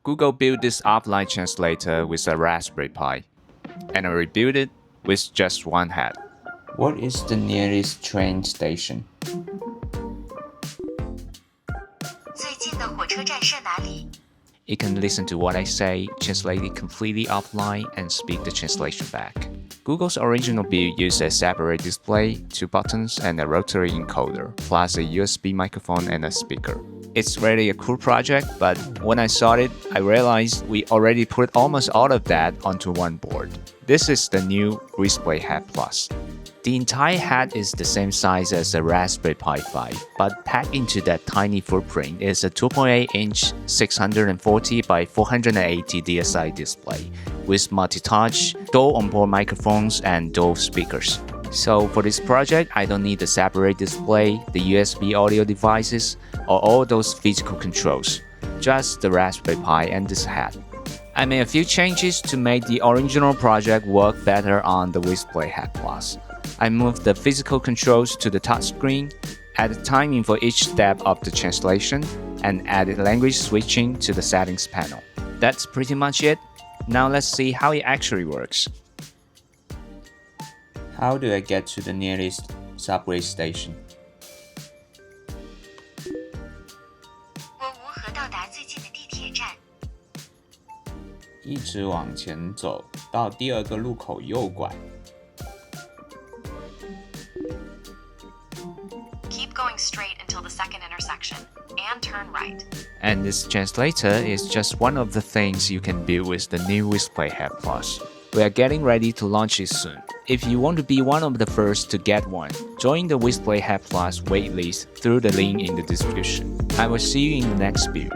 Google built this offline translator with a Raspberry Pi, and I rebuilt it with just one hat. What is the nearest train station? 最近的火车站是哪里？ It can listen to what I say, translate it completely offline, and speak the translation back. Google's original build used a separate display, 2 buttons, and a rotary encoder, plus a USB microphone and a speaker. It's really a cool project, but when I saw it, I realized we already put almost all of that onto one board. This is the new Whisplay HAT Plus. The entire hat is the same size as a Raspberry Pi 5, but packed into that tiny footprint is a 2.8-inch 640 by 480 DSI display with multi-touch, dual onboard microphones, and dual speakers. So for this project, I don't need the separate display, the USB audio devices, or all those physical controls, just the Raspberry Pi and this hat. I made a few changes to make the original project work better on the Whisplay HAT Plus. I moved the physical controls to the touchscreen, added timing for each step of the translation, and added language switching to the settings panel. That's pretty much it. Now let's see how it actually works. How do I get to the nearest subway station? 我如何到达最近的地铁站？一直往前走，到第二个路口右拐。Keep going straight until the second intersection, and turn right. And this translator is just one of the things you can build with the new Whisplay HAT Plus. We are getting ready to launch it soon. If you want to be one of the first to get one, join the Whisplay HAT Plus waitlist through the link in the description. I will see you in the next build.